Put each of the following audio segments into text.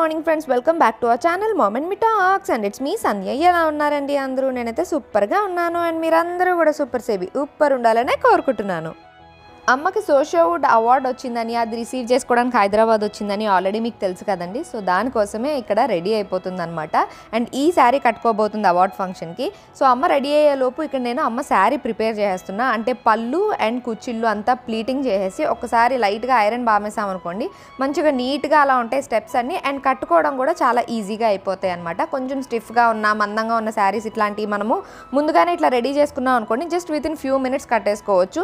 Morning friends, welcome back to our channel mom and me talks and it's me Sandhya. ఎలా ఉన్నారండి అందరూ? నేనైతే సూపర్గా ఉన్నాను అండ్ మీరందరూ కూడా సూపర్ సేబీ సూపర్ ఉండాలనే కోరుకుంటున్నాను. అమ్మకి సోషియోవుడ్ అవార్డు వచ్చిందని, అది రిసీవ్ చేసుకోవడానికి హైదరాబాద్ వచ్చిందని ఆల్రెడీ మీకు తెలుసు కదండి. సో దానికోసమే ఇక్కడ రెడీ అయిపోతుంది అనమాట. అండ్ ఈ శారీ కట్టుకోబోతుంది అవార్డ్ ఫంక్షన్కి. సో అమ్మ రెడీ అయ్యేలోపు ఇక్కడ నేను అమ్మ శారీ ప్రిపేర్ చేస్తున్నా. అంటే పళ్ళు అండ్ కుచ్చిళ్ళు అంతా ప్లీటింగ్ చేసేసి ఒకసారి లైట్గా ఐరన్ బామేసామనుకోండి, మంచిగా నీట్గా అలా ఉంటాయి స్టెప్స్ అన్నీ. అండ్ కట్టుకోవడం కూడా చాలా ఈజీగా అయిపోతాయి అనమాట. కొంచెం స్టిఫ్గా ఉన్న మందంగా ఉన్న శారీస్ ఇట్లాంటివి మనము ముందుగానే ఇట్లా రెడీ చేసుకున్నాం అనుకోండి, జస్ట్ వితిన్ ఫ్యూ మినిట్స్ కట్టేసుకోవచ్చు.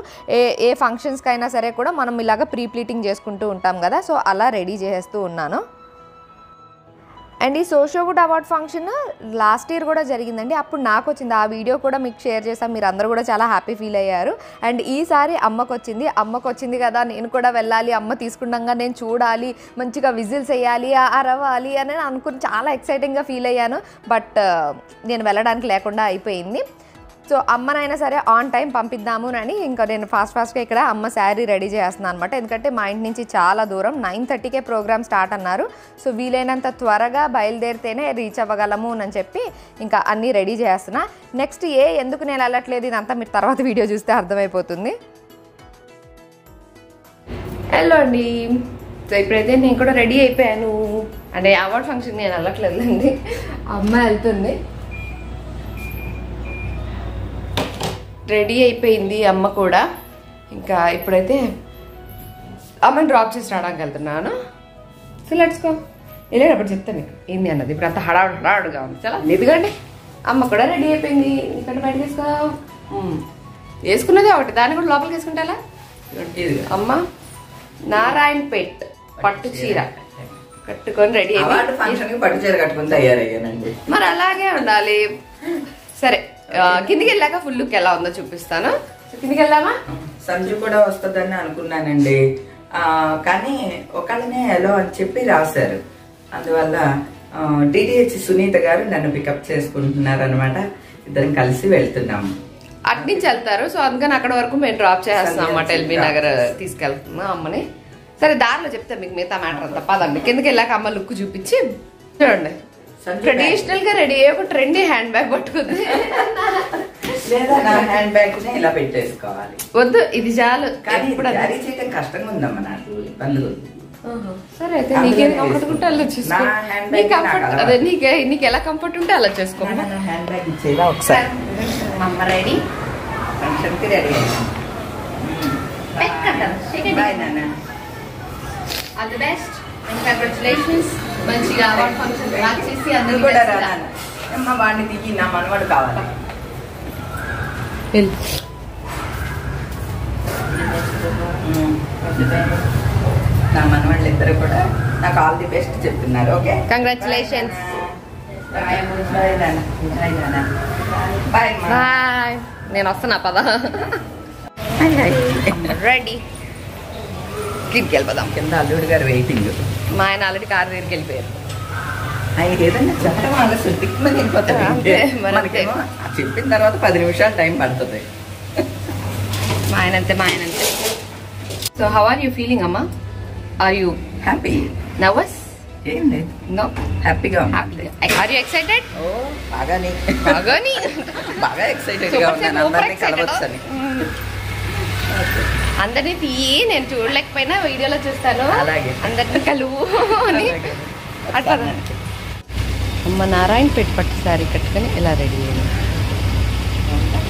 ఏ ఫంక్షన్ అయినా సరే కూడా మనం ఇలాగ ప్రీ ప్లీటింగ్ చేసుకుంటూ ఉంటాం కదా. సో అలా రెడీ చేస్తూ ఉన్నాను. అండ్ ఈ సోషియోవుడ్ అవార్డ్ ఫంక్షన్ లాస్ట్ ఇయర్ కూడా జరిగిందండి. అప్పుడు నాకు వచ్చింది, ఆ వీడియో కూడా మీకు షేర్ చేసాం. మీరు అందరూ కూడా చాలా హ్యాపీ ఫీల్ అయ్యారు. అండ్ ఈసారి అమ్మకు వచ్చింది కదా, నేను కూడా వెళ్ళాలి, అమ్మ తీసుకుండగా నేను చూడాలి, మంచిగా విజిల్స్ వేయాలి, అరవాలి అని అనుకుని చాలా ఎక్సైటింగ్గా ఫీల్ అయ్యాను. బట్ నేను వెళ్ళడానికి లేకుండా అయిపోయింది. సో అమ్మనైనా సరే ఆన్ టైం పంపిద్దాము అని ఇంకా నేను ఫాస్ట్గా ఇక్కడ అమ్మ శారీ రెడీ చేస్తున్నాను అనమాట. ఎందుకంటే మా ఇంటి నుంచి చాలా దూరం, 9:30కే ప్రోగ్రామ్ స్టార్ట్ అన్నారు. సో వీలైనంత త్వరగా బయలుదేరితేనే రీచ్ అవ్వగలము అని చెప్పి ఇంకా అన్నీ రెడీ చేస్తున్నా. నెక్స్ట్ ఎందుకు నేను వెళ్ళట్లేదు ఇదంతా మీరు తర్వాత వీడియో చూస్తే అర్థమైపోతుంది. హలో అండి. సో ఇప్పుడైతే నేను కూడా రెడీ అయిపోయాను. అంటే అవార్డ్ ఫంక్షన్ నేను వెళ్ళట్లేదండి, అమ్మ వెళ్తుంది. రెడీ అయిపోయింది అమ్మ కూడా. ఇంకా ఇప్పుడైతే అమ్మని డ్రాప్ చేసి రావడానికి వెళ్తున్నాను. So let's go. వెళ్ళేటప్పుడు చెప్తాను మీకు ఏంది అన్నది. ఇప్పుడు అంత హడావుడిగా ఉంది. చాలా ఎందుకంటే అమ్మ కూడా రెడీ అయిపోయింది. ఇక్కడ బయట తీసుకో, వేసుకున్నదే ఒకటి, దాన్ని కూడా లోపలికి వేసుకుంటా. అమ్మ నారాయణపేట్ పట్టు చీర కట్టుకొని రెడీ అయిపోయి పట్టు చీర కట్టుకుని తయారయ్యానండి. మరి అలాగే ఉండాలి. సరే కిందికి వెళ్ళాక ఫుల్ లుక్ ఎలా ఉందో చూపిస్తాను. కిందికి వెళ్దామా? సంజు కూడా వస్తుందని అనుకున్నానండి, కానీ ఒకళ్ళనే ఎలా అని చెప్పి రాశారు. అందువల్ల డిటిహెచ్ సునీత గారు నన్ను పికప్ చేసుకుంటున్నారు అనమాట. ఇద్దరం కలిసి వెళ్తున్నాము. అటు నుంచి వెళ్తారు. సో అందుకని అక్కడ వరకు మేము డ్రాప్ చేస్తాం అన్నమాట. ఎల్బీ నగర్ తీసుకెళ్తున్నాం అమ్మని. సరే దారిలో చెప్తా మీకు మిగతా మ్యాటర్ అంతా. పదండి కిందకి వెళ్ళాక అమ్మ లుక్ చూపించి చూడండి. ట్రెడిషనల్ గా రెడీ అయ్యి ఒక ట్రెండీ హ్యాండ్ బ్యాగ్ పట్టుకుంది. లేదా నా హ్యాండ్ బ్యాగ్ ని ఇలా పెట్టేసుకోవాలి. వద్దు, ఇది చాలు. కానీ క్యారీ చేయడం కష్టంగా ఉందమ్మా, నాకు ఇబ్బంది ఉంది. సరే అయితే నీకేం కంఫర్ట్ ఉంటే అలా చేసుకో. నీకు ఎలా కంఫర్ట్ ఉంటే అలా చేసుకో. హ్యాండ్ బ్యాగ్ ఇచ్చేలా ఒకసారి. అమ్మ రెడీ, ఫంక్షన్ కి రెడీ అయ్యాను. బాయ్ నాన్న. All the best and congratulations. మంచిగా అవార్డ్ ఫంక్షన్ వాచ్ చేసి అందరూ కూడా రాను. అమ్మ వాడిని దిగి నా మనవాడు కావాలి. నా మనవాళ్ళు ఇద్దరు కూడా నాకు ఆల్ ది బెస్ట్ చెప్తున్నారు. Okay, congratulations. Bye bye. నేను వస్తున్నా పద. రెడీ, కిందకి వెళ్ళిపోదాం. కింద అల్లుడు గారు వెయిటింగ్. మా ఆయన ఆల్రెడీ కారు దగ్గరికి వెళ్ళిపోయారు. ఆయన ఏదైనా చెప్పడం వల్ల సుట్టిమని వెళ్ళిపోతాడు. మనకేమో చెప్పిన తర్వాత 10 నిమిషాలు టైం పడుతుంది. మా ఆయన అంతే. So how are you feeling అమ్మా? Are you happy? నర్వస్? ఏం లేదు, నో, హ్యాపీగా. Are you excited? ఓ బాగానే బాగా ఎక్సైటెడ్ గా ఉన్నాను. అందరినీ కలవచ్చని. అందరినీ తీయి, నేను చూడలేకపోయినా వీడియోలో చూస్తాను. అలాగే, అందరినీ కలువు అని అట్లా. అమ్మ నారాయణపేట పట్టు శారీ కట్టుకొని ఇలా రెడీ అయ్యింది.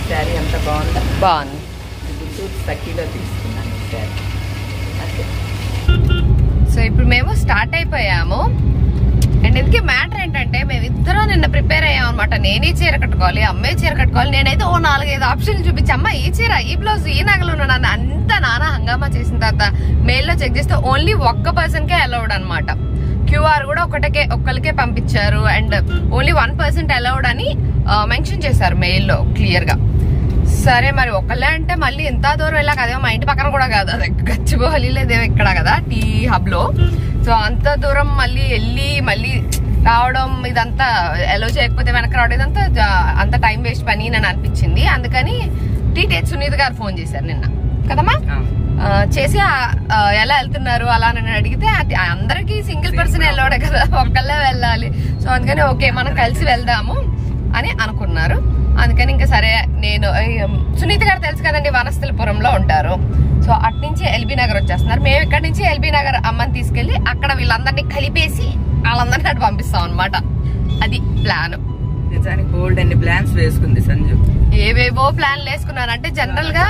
శారీ అంత బాగుంది. గుంటూరు సఖీలో తీసుకున్నాను శారీ. సో ఇప్పుడు మేము స్టార్ట్ అయిపోయాము. అండ్ ఎందుకే మ్యాటర్ ఏంటంటే మేమిద్దరం నిన్న ప్రిపేర్ అయ్యాం అనమాట. నేనే చీర కట్టుకోవాలి, అమ్మే చీర కట్టుకోవాలి. నేనైతే 4-5 ఆప్షన్లు చూపించి అమ్మ ఈ చీర, ఈ బ్లౌజ్, ఈ నగలు ఉన్నాను అంతా నానా హంగామా చేసిన తర్వాత మెయిల్లో చెక్ చేస్తే ఓన్లీ ఒక్క పర్సన్కే అలౌడ్ అనమాట. క్యూఆర్ కూడా ఒక్కరికే పంపించారు. అండ్ ఓన్లీ 1% అలౌడ్ అని మెన్షన్ చేశారు మెయిల్లో క్లియర్ గా. సరే మరి ఒకళ్ళే అంటే మళ్ళీ ఎంత దూరం వెళ్ళాక, అదే మా ఇంటి పక్కన కూడా కాదు, అది గచ్చిబౌలిలేదేమో ఇక్కడ కదా టీ హబ్ లో. సో అంత దూరం మళ్ళీ రావడం ఇదంతా అలో చేయకపోతే వెనక్కి రావడం ఇదంతా అంత టైం వేస్ట్ పని అని అనిపించింది. అందుకని టీటీహెచ్ సునీత గారు ఫోన్ చేశారు నిన్న కదమ్మా. చేసి ఎలా వెళ్తున్నారు అలా నన్ను అడిగితే అందరికి సింగిల్ పర్సన్ వెళ్ళాడే కదా, ఒక్కళ్ళే వెళ్ళాలి. సో అందుకని ఓకే మనం కలిసి వెళ్దాము అని అనుకున్నారు. అందుకని ఇంకా సరే నేను సునీత గారు తెలుసు కదండి, వనస్థలిపురంలో ఉంటారు. సో అట్నుంచి ఎల్బీ నగర్ వచ్చేస్తున్నారు. మేము ఇక్కడ నుంచి ఎల్బీ నగర్ అమ్మని తీసుకెళ్లి అక్కడ వీళ్ళందరినీ కలిపేసి వాళ్ళందరినీ అటు పంపిస్తాం అనమాట. అది ప్లాన్. నిజానికి బోల్డ్ అన్ని ప్లాన్స్ వేసుకుంది సంజు. ఏవేవో ప్లాన్లు వేసుకున్నాను. అంటే జనరల్ గా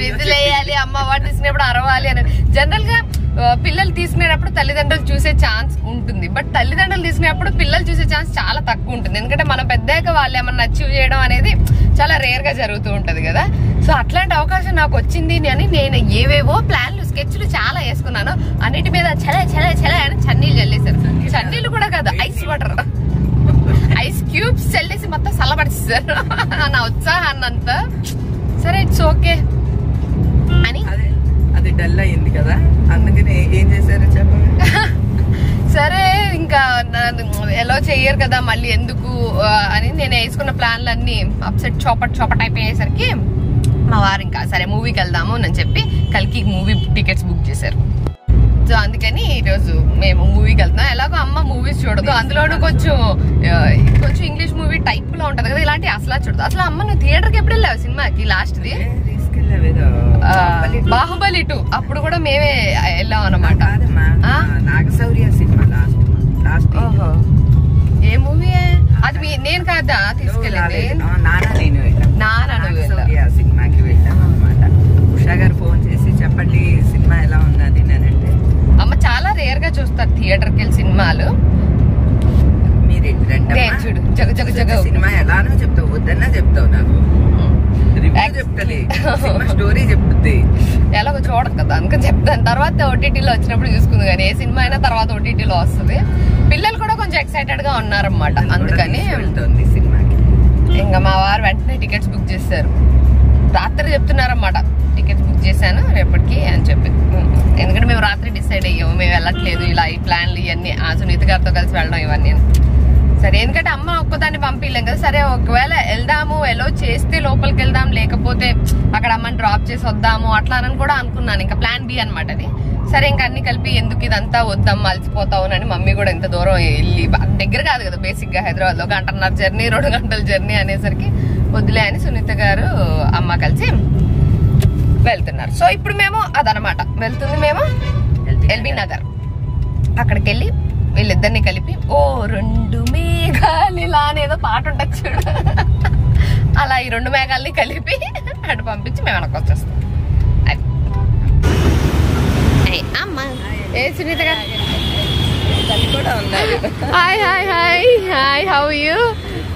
విధులేయాలి, అమ్మ వాడు తీసుకునేప్పుడు అరవాలి అని. జనరల్ గా పిల్లలు తీసుకునేటప్పుడు తల్లిదండ్రులు చూసే ఛాన్స్ ఉంటుంది, బట్ తల్లిదండ్రులు తీసుకునేప్పుడు పిల్లలు చూసే ఛాన్స్ చాలా తక్కువ ఉంటుంది. ఎందుకంటే మనం పెద్దాక వాళ్ళు ఏమన్నా అచీవ్ చేయడం అనేది చాలా రేర్ గా జరుగుతూ ఉంటది కదా. సో అట్లాంటి అవకాశం నాకు వచ్చింది అని నేను ఏవేవో ప్లాన్లు స్కెచ్లు చాలా వేసుకున్నాను. అన్నిటి మీద చలే చలే చలే అని చన్నీళ్ళు చల్లేశారు. చన్నీళ్ళు కూడా కాదు, ఐస్ వాటర్, ఐస్ క్యూబ్స్ చల్లేసి మొత్తం చల్లబడిస్తారు నా ఉత్సాహాన్ని అంతా. సరే ఇట్స్ ఓకే అని అది డల్ అయింది కదా, అందుకని ఏం చేశారు చెప్పండి. సరే ఇంకా ఎలా చెయ్యరు కదా మళ్ళీ ఎందుకు అని నేను వేసుకున్న ప్లాన్లన్నీ అప్సెట్ చోపట్ అయిపోయేసరికి మా వారు ఇంకా సరే మూవీకి వెళ్దాము అని చెప్పి కల్కి మూవీ టికెట్స్ బుక్ చేశారు. సో అందుకని ఈరోజు మేము మూవీకి వెళ్తున్నాం. ఎలాగో అమ్మ మూవీస్ చూడదు, అందులోనూ కొంచెం ఇంగ్లీష్ మూవీ టైప్ లో ఉంటది కదా, ఇలాంటి అసలు చూడదు. అసలు అమ్మ నువ్వు థియేటర్కి ఎప్పుడు వెళ్ళావు సినిమాకి? లాస్ట్ ది బాహుబలి 2 అప్పుడు కూడా మేమే వెళ్ళాం అన్నమాట. నాగశౌర్య సినిమా లాస్ట్. ఏ మూవీ అది? నేను కాదా తీసుకెళ్ళింది, నాగశౌర్య సినిమాకి వెళ్ళాం అనమాట. ఉషా గారు ఫోన్ చేసి చెప్పండి సినిమా ఎలా ఉన్నది అంటే, అమ్మ చాలా రేర్ గా చూస్తారు థియేటర్కి వెళ్ళి సినిమాలు. మీరు చూడు జగ జగ జగ సినిమా ఎలానో చెప్తావు, వద్దన్నా చెప్తావు, నాకు స్టోరీ చెప్తుంది. ఎలాగో చూడదు కదా అందుకని చెప్తాను. తర్వాత ఓటీటీలో వచ్చినప్పుడు చూసుకుంది, కానీ ఏ సినిమా అయినా తర్వాత ఓటీటీలో వస్తుంది. పిల్లలు కూడా కొంచెం ఎక్సైటెడ్ గా ఉన్నారన్నమాట. అందుకని వెళ్తుంది సినిమాకి. ఇంకా మా వారు వెంటనే టికెట్స్ బుక్ చేశారు. రాత్రి చెప్తున్నారన్నమాట టికెట్స్ బుక్ చేశాను రేపటికి అని చెప్పి. ఎందుకంటే మేము రాత్రి డిసైడ్ అయ్యాము మేము వెళ్ళట్లేదు, ఇలా ఈ ప్లాన్లు ఇవన్నీ సునీత గారితో కలిసి వెళ్ళడం ఇవన్నీ. సరే ఎందుకంటే అమ్మ ఒక్కదాన్ని పంపించలేం కదా. సరే ఒకవేళ వెళ్దాము, ఎలా చేస్తే లోపలికి వెళ్దాం, లేకపోతే అక్కడ అమ్మని డ్రాప్ చేసి వద్దాము అట్లా అని కూడా అనుకున్నాను. ఇంకా ప్లాన్ బి అనమాట అది. సరే ఇంకా అన్ని కలిపి ఎందుకు ఇదంతా వద్దాం అలసిపోతావు అని మమ్మీ కూడా ఇంత దూరం వెళ్ళి, దగ్గర కాదు కదా బేసిక్ గా హైదరాబాద్ లో 1.5 గంటల జర్నీ 2 గంటల జర్నీ అనేసరికి వద్దులే అని సునీత గారు అమ్మ కలిసి వెళ్తున్నారు. సో ఇప్పుడు మేము అదనమాట వెళ్తుంది, మేము ఎల్బీ నగర్. అక్కడికి వెళ్ళి వీళ్ళిద్దరిని కలిపి ఓ 2 మేఘాలు ఇలా అనేదో పాట ఉంటుంది చూడు, అలా ఈ 2 మేఘాలని కలిపి అటు పంపించి మేము వెనక్కి వచ్చేస్తాం. అది అమ్మ ఏ సునీత గారు కూడా ఉన్నారు. Hi hi hi hi, how you?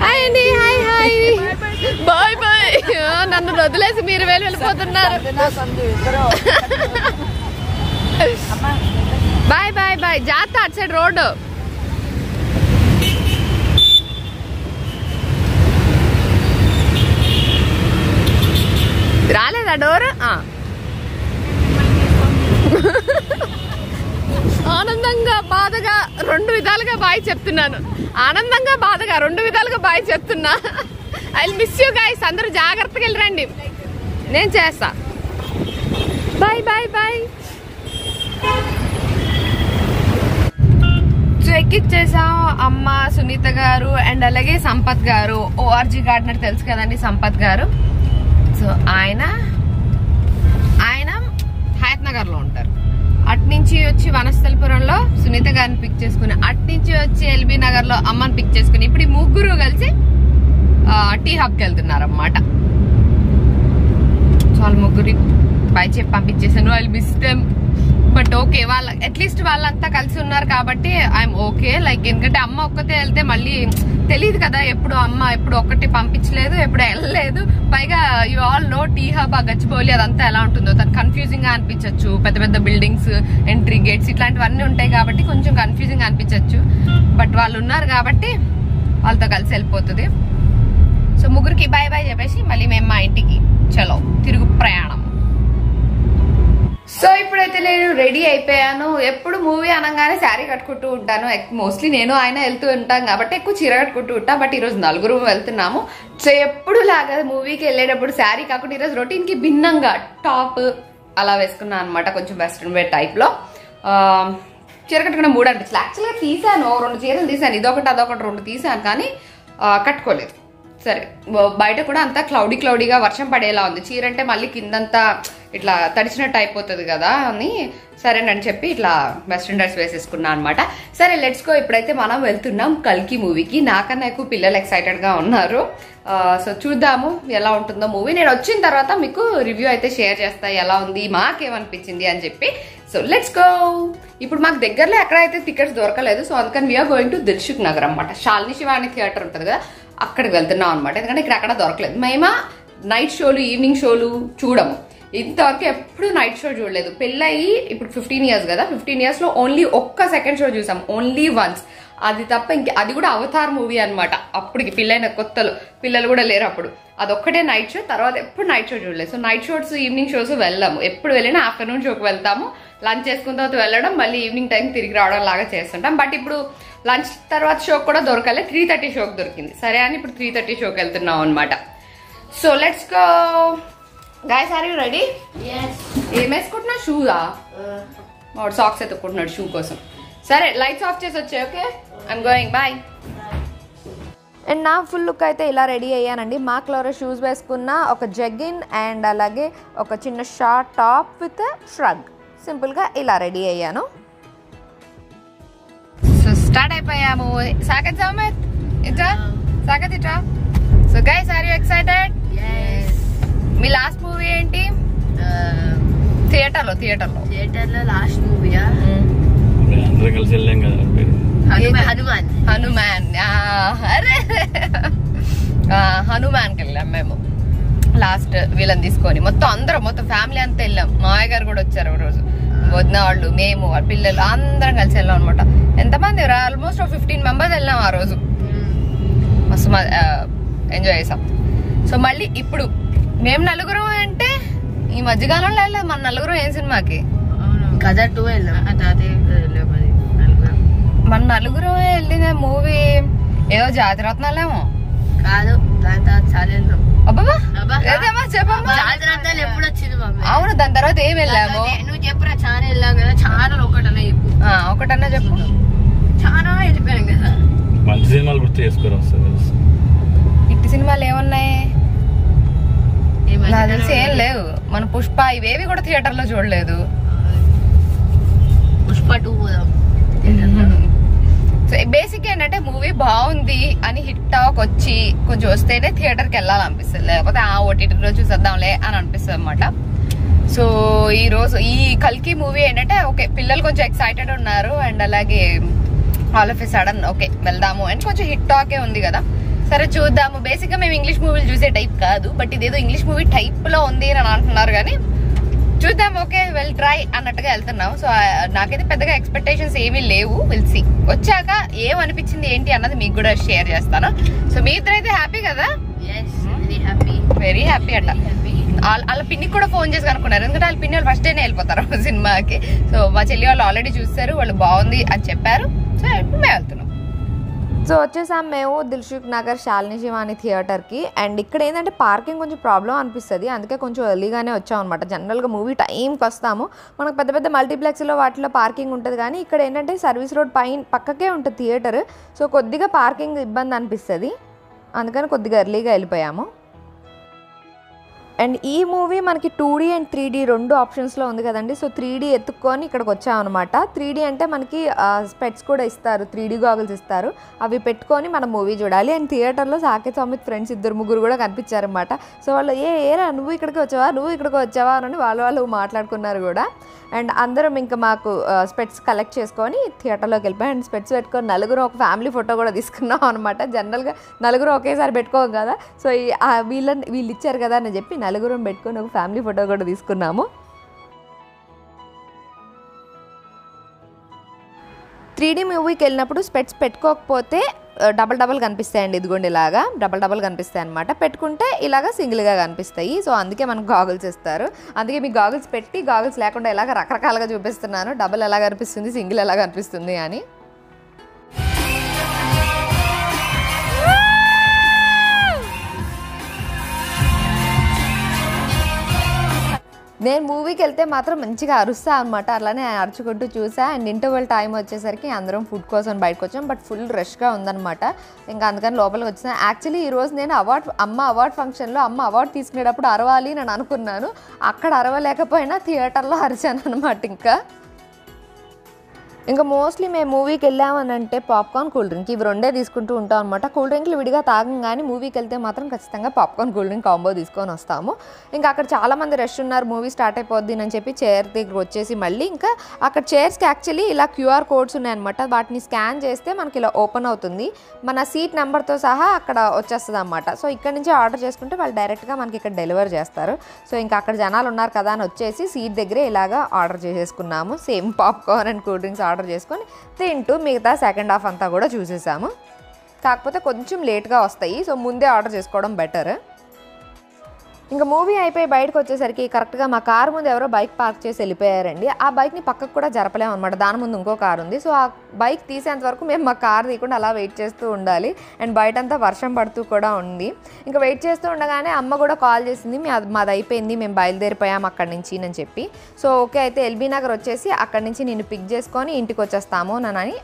Hi అండి, హాయ్ హాయ్, బాయ్ బాయ్. నన్ను వదిలేసి మీరు వెళ్ళిపోతున్నారు. Bye bye bye. జాగ్రత్త అటు సైడ్ రోడ్డు. రాలేదా డోర్? ఆనందంగా బాధగా 2 విధాలుగా బాయ్ చెప్తున్నాను. ఆనందంగా బాధగా 2 విధాలుగా బాయ్ చెప్తున్నా. I miss you guys. అందరూ జాగ్రత్తగా వెళ్ళరండి, నేను చేస్తా. Bye bye bye. సో ఎక్కిచ్చేసాం అమ్మ, సునీత గారు అండ్ అలాగే సంపత్ గారు. ఓఆర్జీ గార్డెనర్ తెలుసు కదండి సంపత్ గారు. సో ఆయన హయత్ నగర్ లో ఉంటారు. అట్నుంచి వచ్చి వనస్థలిపురంలో సునీత గారిని పిక్ చేసుకుని, అట్నుంచి వచ్చి ఎల్బీ నగర్ లో అమ్మని పిక్ చేసుకుని, ఇప్పుడు ఈ ముగ్గురు కలిసి టీ హబ్కి వెళ్తున్నారు అన్నమాట. సో వాళ్ళ ముగ్గురి బై చెప్పి పంపించేసాను. I miss them, but okay వాళ్ళ అట్లీస్ట్ వాళ్ళంతా కలిసి ఉన్నారు కాబట్టి ఐఎమ్ ఓకే. లైక్ ఎందుకంటే అమ్మ ఒక్కతే వెళ్తే మళ్ళీ తెలియదు కదా, ఎప్పుడు అమ్మ ఎప్పుడు ఒక్కటి పంపించలేదు, ఎప్పుడు వెళ్ళలేదు. పైగా you all know T Hub, ఆ గచ్చిబౌలి అదంతా ఎలా ఉంటుందో. తను కన్ఫ్యూజింగ్ గా అనిపించచ్చు, పెద్ద పెద్ద బిల్డింగ్స్, ఎంట్రీ గేట్స్ ఇట్లాంటివన్నీ ఉంటాయి కాబట్టి కొంచెం కన్ఫ్యూజింగ్ గా అనిపించచ్చు. బట్ వాళ్ళు ఉన్నారు కాబట్టి వాళ్ళతో కలిసి వెళ్ళిపోతుంది. సో ముగ్గురికి బాయ్ బాయ్ చెప్పేసి మళ్ళీ మేము మా ఇంటికి చలో తిరుగు ప్రయాణం. సో ఇప్పుడైతే నేను రెడీ అయిపోయాను. ఎప్పుడు మూవీ అనగానే శారీ కట్టుకుంటూ ఉంటాను. మోస్ట్లీ నేను ఆయన వెళ్తూ ఉంటాం కాబట్టి ఎక్కువ చీర కట్టుకుంటూ ఉంటా. బట్ ఈరోజు నలుగురు వెళ్తున్నాము. సో ఎప్పుడు లాగా మూవీకి వెళ్ళేటప్పుడు శారీ కాకుండా ఈరోజు రొటీన్కి భిన్నంగా టాప్ అలా వేసుకున్నాను అనమాట. కొంచెం వెస్ట్రన్ వేర్ టైప్లో. చీర కట్టుకున్న 3 అనిపించలేదు. యాక్చువల్గా తీసాను, 2 చీరలు తీసాను. ఇదొకటి అదొకటి 2 తీసాను, కానీ కట్టుకోలేదు. సరే, బయట కూడా అంతా క్లౌడీగా వర్షం పడేలా ఉంది. చీర అంటే మళ్ళీ కిందంతా ఇట్లా తడిచినట్టు అయిపోతుంది కదా అని సరేనని చెప్పి ఇట్లా వెస్ట్రన్ డ్రెస్ వేసేసుకున్నాను అనమాట. సరే లెట్స్ గో. ఇప్పుడైతే మనం వెళ్తున్నాం కల్కి మూవీకి. నాకన్నా ఎక్కువ పిల్లలు ఎక్సైటెడ్గా ఉన్నారు. సో చూద్దాము ఎలా ఉంటుందో మూవీ. నేను వచ్చిన తర్వాత మీకు రివ్యూ అయితే షేర్ చేస్తా, ఎలా ఉంది, మాకేమనిపించింది అని చెప్పి. So let's go. ఇప్పుడు మాకు దగ్గరలో ఎక్కడైతే టికెట్స్ దొరకలేదు. సో అందుకని we're going to Dilsukh Nagar అనమాట. శాలిని శివాని థియేటర్ ఉంటుంది కదా, అక్కడికి వెళ్తున్నాం అనమాట. ఎందుకంటే ఇక్కడ ఎక్కడ దొరకలేదు. మేము నైట్ షోలు, ఈవినింగ్ షోలు చూడము. ఇంతవరకు ఎప్పుడు నైట్ షో చూడలేదు. పెళ్ళయి ఇప్పుడు 15 years కదా. 15 yearsలో ఓన్లీ ఒక్క సెకండ్ షో చూసాం, ఓన్లీ వన్స్. అది తప్ప అది కూడా అవతార్ మూవీ అనమాట. అప్పటికి పిల్లైన కొత్తలు, పిల్లలు కూడా లేరు అప్పుడు. అదొక్కటే నైట్ షో. తర్వాత ఎప్పుడు నైట్ షో చూడలేదు. So night shows, evening shows వెళ్ళాము. ఎప్పుడు వెళ్ళినా ఆఫ్టర్నూన్ షోకి వెళ్తాము. లంచ్ చేసుకున్న తర్వాత వెళ్ళడం, మళ్ళీ ఈవినింగ్ టైం తిరిగి రావడం లాగా చేస్తుంటాం. బట్ ఇప్పుడు లంచ్ తర్వాత షోకి కూడా దొరకలే. 3:30 షోకి దొరికింది. సరే అని ఇప్పుడు 3:30 షోకి వెళ్తున్నాం అనమాట. So let's go. Guys, are you ready? ఏం వేసుకుంటున్నా? షూదా? వాడు సాక్స్ ఎత్తుకుంటున్నాడు షూ కోసం. సరే, లైట్స్ ఆఫ్ చేసి వచ్చాయి. Okay, I'm going, bye. And నా ఫుల్ లుక్ అయితే ఇలా రెడీ అయ్యానండి. మా కలర్ షూస్ వేసుకున్న, ఒక జగ్గిన్ అండ్ అలాగే ఒక చిన్న షార్ట్ టాప్ విత్ ష్రగ్. సింపుల్గా ఇలా రెడీ అయ్యాను. సో స్టార్ట్ అయిపోయాము. సాగత్ సమేత్ ఇట్రా, సాగత్ ఇట్రా. So guys, are you excited? మీ లాస్ట్ మూవీ ఏంటి? థియేటర్లో లాస్ట్ మూవీయా? అందరం కలిసి వెళ్ళాం కదా, హనుమాన్. అరే, హనుమాన్కి వెళ్ళాం మేము లాస్ట్. వీళ్ళని తీసుకొని మొత్తం ఫ్యామిలీ అంతా వెళ్ళాం. మావయ్య గారు కూడా వచ్చారు ఒక రోజు. వదిన వాళ్ళు, మేము, వాళ్ళ పిల్లలు అందరం కలిసి వెళ్ళాం అనమాట. ఎంతమంది? ఆల్మోస్ట్ 15 members వెళ్ళాం ఆ రోజు. మస్తు ఎంజాయ్ చేసాం. సో మళ్ళీ ఇప్పుడు మేము నలుగురం అంటే ఈ మధ్యకాలంలో వెళ్ళాం. మన నలుగురం ఏం సినిమాకి? గదర్ 2 వెళ్ళాం. మన నలుగురం వెళ్ళిన మూవీ ఏదో జాతిరత్నాలేమో కాదు, దాని తర్వాత చాలా వెళ్ళాం. అబ్బాబా చెప్పమ్మా. జాతిరత్నాలు ఎప్పుడు వచ్చింది మమ్మీ? అవును, దాని తర్వాత ఏం వెళ్ళాము? నువ్వు చెప్పురా. చాలా వెళ్ళాం కదా. చాలా ఒకటన్నా చెప్పు. ఒకటన్నా చెప్పు. చాలా వెళ్ళిపోయాం కదా. మంచి సినిమాలు గుర్తు చేసుకోరు. ఇట్టి సినిమాలు ఏమున్నాయి? నాకు తెలిసి ఏం లేవు. మన పుష్ప ఇవేవి కూడా థియేటర్ లో చూడలేదు. పుష్ప 2 పోదాం. సో బేసిక్ ఏంటంటే మూవీ బాగుంది అని హిట్ టాక్ వచ్చి కొంచెం వస్తేనే థియేటర్కి వెళ్ళాలనిపిస్తుంది. లేకపోతే ఓటీటీలో చూసేద్దాంలే అని అనిపిస్తుంది అనమాట. సో ఈ రోజు ఈ కల్కి మూవీ ఏంటంటే ఓకే, పిల్లలు కొంచెం ఎక్సైటెడ్ ఉన్నారు. అండ్ అలాగే all of a sudden okay వెళ్దాము అండ్ కొంచెం హిట్ టాకే ఉంది కదా. సరే చూద్దాము. బేసిక్గా మేము ఇంగ్లీష్ మూవీలు చూసే టైప్ కాదు. బట్ ఇదేదో ఇంగ్లీష్ మూవీ టైప్లో ఉంది అని అంటున్నారు, కానీ చూద్దాం. ఓకే, వెల్ ట్రై అన్నట్టుగా వెళ్తున్నాం. సో నాకైతే పెద్దగా ఎక్స్పెక్టేషన్స్ ఏమీ లేవు. Will see. వచ్చాక ఏమనిపించింది ఏంటి అన్నది మీకు కూడా షేర్ చేస్తాను. సో మీ ఇద్దరైతే హ్యాపీ కదా? వెరీ హ్యాపీ అంట. వాళ్ళ పిన్నికి కూడా ఫోన్ చేసి కనుక్కున్నారు. ఎందుకంటే వాళ్ళ పిన్ని వాళ్ళు ఫస్ట్ డేనే వెళ్ళిపోతారు సినిమాకి. సో మా చెల్లి వాళ్ళు ఆల్రెడీ చూస్తారు, వాళ్ళు బాగుంది అని చెప్పారు. సో ఇప్పుడు మేము వెళ్తున్నాం. సో వచ్చేసాం మేము దిల్సుఖ్ నగర్ శాలిని శివాని థియేటర్కి. అండ్ ఇక్కడ ఏంటంటే పార్కింగ్ కొంచెం ప్రాబ్లం అనిపిస్తుంది. అందుకే కొంచెం ఎర్లీగానే వచ్చాం అనమాట. జనరల్గా మూవీ టైంకి వస్తాము. మనకు పెద్ద పెద్ద మల్టీప్లెక్స్లో వాటిలో పార్కింగ్ ఉంటుంది, కానీ ఇక్కడ ఏంటంటే సర్వీస్ రోడ్ పక్కకే ఉంటుంది థియేటర్. సో కొద్దిగా పార్కింగ్ ఇబ్బంది అనిపిస్తుంది. అందుకని కొద్దిగా ఎర్లీగా వెళ్ళిపోయాము. అండ్ ఈ మూవీ మనకి 2D అండ్ 3D 2 ఆప్షన్స్లో ఉంది కదండి. సో 3D ఎత్తుక్కొని ఇక్కడికి వచ్చామన్నమాట. 3D అంటే మనకి స్పెట్స్ కూడా ఇస్తారు, 3D గాగుల్స్ ఇస్తారు. అవి పెట్టుకొని మనం మూవీ చూడాలి. అండ్ థియేటర్లో సాకేత్ సమిత్ ఫ్రెండ్స్ 2-3 కూడా కనిపించారనమాట. సో వాళ్ళు ఏరా నువ్వు ఇక్కడికి వచ్చావా అని వాళ్ళు మాట్లాడుకున్నారు కూడా. అండ్ అందరం ఇంకా మాకు స్పెట్స్ కలెక్ట్ చేసుకొని థియేటర్లోకి వెళ్ళిపోయాం. అండ్ స్పెట్స్ పెట్టుకొని నలుగురు ఒక ఫ్యామిలీ ఫోటో కూడా తీసుకున్నాం అనమాట. జనరల్గా నలుగురు ఒకేసారి పెట్టుకోం కదా. సో వీళ్ళు ఇచ్చారు కదా అని చెప్పి నలుగురం పెట్టుకొని ఒక ఫ్యామిలీ ఫోటో కూడా తీసుకున్నాము. 3D మూవీకి వెళ్ళినప్పుడు స్పెట్స్ పెట్టుకోకపోతే డబల్ డబల్ కనిపిస్తాయండి, ఇదిగోండి ఇలాగా డబల్ కనిపిస్తాయి అనమాట. పెట్టుకుంటే ఇలాగా సింగిల్గా కనిపిస్తాయి. సో అందుకే మనకు గాగుల్స్ ఇస్తారు. అందుకే మీకు గాగుల్స్ పెట్టి గాగుల్స్ లేకుండా ఇలాగ రకరకాలుగా చూపిస్తున్నాను, డబల్ ఎలా కనిపిస్తుంది సింగిల్ ఎలా కనిపిస్తుంది అని. నేను మూవీకి వెళ్తే మాత్రం మంచిగా అరుస్తా అనమాట. అలానే అరుచుకుంటూ చూసా. అండ్ ఇంటర్వెల్ టైం వచ్చేసరికి అందరం ఫుడ్ కోసం బయటకు వచ్చాం. బట్ ఫుల్ రష్గా ఉందన్నమాట. ఇంకా అందుకని లోపలికి వచ్చిన. యాక్చువల్లీ ఈరోజు నేను అమ్మ అవార్డ్ ఫంక్షన్లో అమ్మ అవార్డు తీసుకునేటప్పుడు అరవాలి నేను అనుకున్నాను. అక్కడ అరవలేకపోయినా థియేటర్లో అరిచాను అనమాట. ఇంకా మోస్ట్లీ మేము మూవీకి వెళ్ళామనంటే పాప్కార్న్, కూల్ డ్రింక్ ఇవి రెండే తీసుకుంటూ ఉంటాం అనమాట. కూల్ డ్రింక్లు విడిగా తాగం, కానీ మూవీకి వెళ్తే మాత్రం ఖచ్చితంగా పాప్కార్న్ కూల్ డ్రింక్ కాంబో తీసుకొని వస్తాము. ఇంకా అక్కడ చాలామంది రష్ ఉన్నారు, మూవీ స్టార్ట్ అయిపోద్ది అని చెప్పి చైర్ దగ్గర వచ్చేసి మళ్ళీ ఇంకా అక్కడ చైర్స్కి యాక్చువల్లీ ఇలా క్యూఆర్ కోడ్స్ ఉన్నాయన్నమాట. వాటిని స్కాన్ చేస్తే మనకి ఇలా ఓపెన్ అవుతుంది, మన సీట్ నెంబర్తో సహా అక్కడ వచ్చేస్తుంది అనమాట. సో ఇక్కడ నుంచి ఆర్డర్ చేసుకుంటే వాళ్ళు డైరెక్ట్గా మనకి ఇక్కడ డెలివర్ చేస్తారు. సో ఇంకా అక్కడ జనాలు ఉన్నారు కదా అని వచ్చేసి సీట్ దగ్గరే ఇలాగా ఆర్డర్ చేసేసుకున్నాము. Same popcorn and cool drinks order చేసుకొని తింటూ మిగతా సెకండ్ హాఫ్ అంతా కూడా చూసేసాము. కాకపోతే కొంచెం లేట్గా వస్తాయి, సో ముందే ఆర్డర్ చేసుకోవడం బెటర్. ఇంకా మూవీ అయిపోయి బయటకు వచ్చేసరికి కరెక్ట్గా మా కారు ముందు ఎవరో బైక్ పార్క్ చేసి వెళ్ళిపోయారండి. ఆ బైక్ని పక్కకు కూడా జరపలేము అనమాట. దాని ముందు ఇంకో కారు ఉంది. సో ఆ బైక్ తీసేంత వరకు మేము మా కారు తీయకుండా అలా వెయిట్ చేస్తూ ఉండాలి. అండ్ బయటంతా వర్షం పడుతూ కూడా ఉంది. ఇంకా వెయిట్ చేస్తూ ఉండగానే అమ్మ కూడా కాల్ చేసింది, మాది అయిపోయింది, మేము బయలుదేరిపోయాము అక్కడి నుంచి అని చెప్పి. సో ఓకే అయితే ఎల్బీ నగర్ వచ్చేసి అక్కడి నుంచి నేను పిక్ చేసుకొని ఇంటికి వచ్చేస్తాము అని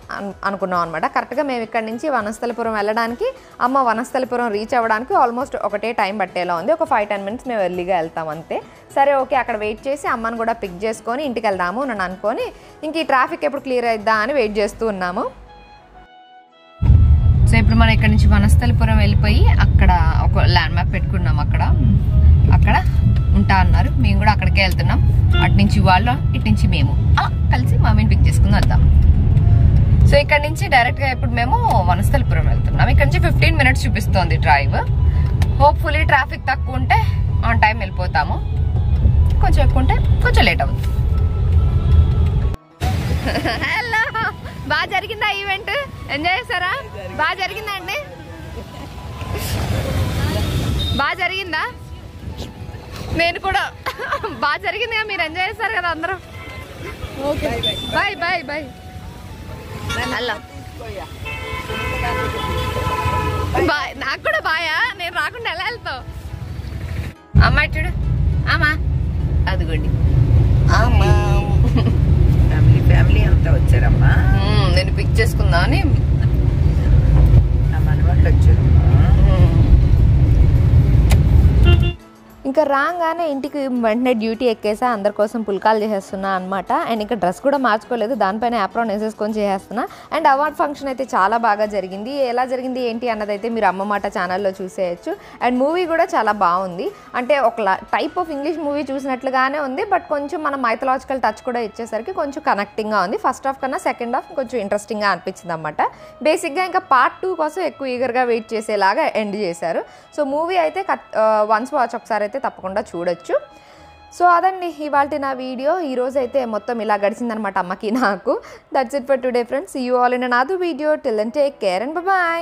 అనుకున్నాం అనమాట. కరెక్ట్గా మేము ఇక్కడ నుంచి వనస్థలిపురం వెళ్ళడానికి, అమ్మ వనస్థలిపురం రీచ్ అవ్వడానికి ఆల్మోస్ట్ ఒకటే టైం పట్టేలా ఉంది. ఒక 5-10 minutes మేము ఎర్లీగా వెళ్తాం అంతే. సరే ఓకే అక్కడ వెయిట్ చేసి అమ్మని కూడా పిక్ చేసుకొని ఇంటికి వెళ్దాము అని అనుకొని ఇంక ఈ ట్రాఫిక్ ఎప్పుడు క్లియర్ అయిద్దా అని వెయిట్ చేస్తూ ఉన్నాము. సో ఇప్పుడు మనం ఇక్కడ నుంచి వనస్థలిపురం వెళ్ళిపోయి అక్కడ ఒక ల్యాండ్ మ్యాప్ పెట్టుకున్నాం. అక్కడ ఉంటా అన్నారు, మేము కూడా అక్కడికే వెళ్తున్నాం. అటు నుంచి వాళ్ళు, ఇటు నుంచి మేము కలిసి మమ్మీని పిక్ చేసుకుని వద్దాం. సో ఇక్కడ నుంచి డైరెక్ట్గా ఇప్పుడు మేము వనస్థలిపురం వెళ్తున్నాం. ఇక్కడ నుంచి 15 minutes చూపిస్తోంది డ్రైవ్. హోప్ఫుల్లీ ట్రాఫిక్ తక్కువ ఉంటే ఆన్ టైం వెళ్ళిపోతాము, కొంచెం ఎక్కువ ఉంటే కొంచెం లేట్ అవుతుంది. హలో, బాగా జరిగిందా ఈవెంట్? ఎంజాయ్ చేస్తారా? బాగా జరిగిందా అండి? బాగా జరిగిందా? నేను కూడా బాగా జరిగింది కదా, మీరు ఎంజాయ్ చేస్తారు కదా అందరూ. Okay bye bye bye. Hello bye. నాకు కూడా బాయా? నేను రాకుండా ఎలా వెళ్తావు? అమ్మా చూడు, అమ్మా అదిగోండి ఫ్యామిలీ అంతా వచ్చారమ్మా. నేను పిక్ చేసుకుందా అని మనవాళ్ళు వచ్చారు. ఇంకా రాగానే ఇంటికి వెంటనే డ్యూటీ ఎక్కేసా, అందరి కోసం పుల్కాలు చేసేస్తున్నా అనమాట. అండ్ ఇంకా డ్రెస్ కూడా మార్చుకోలేదు, దానిపైన యాప్రాన్ వేసేసుకొని చేసేస్తున్నా. అండ్ అవార్డ్ ఫంక్షన్ అయితే చాలా బాగా జరిగింది. ఎలా జరిగింది ఏంటి అన్నదైతే మీరు అమ్మ మాట ఛానల్లో చూసేయచ్చు. అండ్ మూవీ కూడా చాలా బాగుంది. అంటే ఒక టైప్ ఆఫ్ ఇంగ్లీష్ మూవీ చూసినట్లుగానే ఉంది, బట్ కొంచెం మన మైథలాజికల్ టచ్ కూడా ఇచ్చేసరికి కొంచెం కనెక్టింగ్గా ఉంది. ఫస్ట్ హాఫ్ కన్నా సెకండ్ హాఫ్ కొంచెం ఇంట్రెస్టింగ్గా అనిపించింది అనమాట. బేసిక్గా ఇంకా పార్ట్ 2 కోసం ఎక్కువ ఈగర్గా వెయిట్ చేసేలాగా ఎండ్ చేశారు. సో మూవీ అయితే వన్స్ వాచ్ ఒకసారి అయితే తప్పకుండా చూడొచ్చు. సో అదండి ఇవాల్టి నా వీడియో. ఈరోజు అయితే మొత్తం ఇలా గడిచిందనమాట అమ్మకి నాకు. That's it for today friends. See you all in another video. Till then take care and by.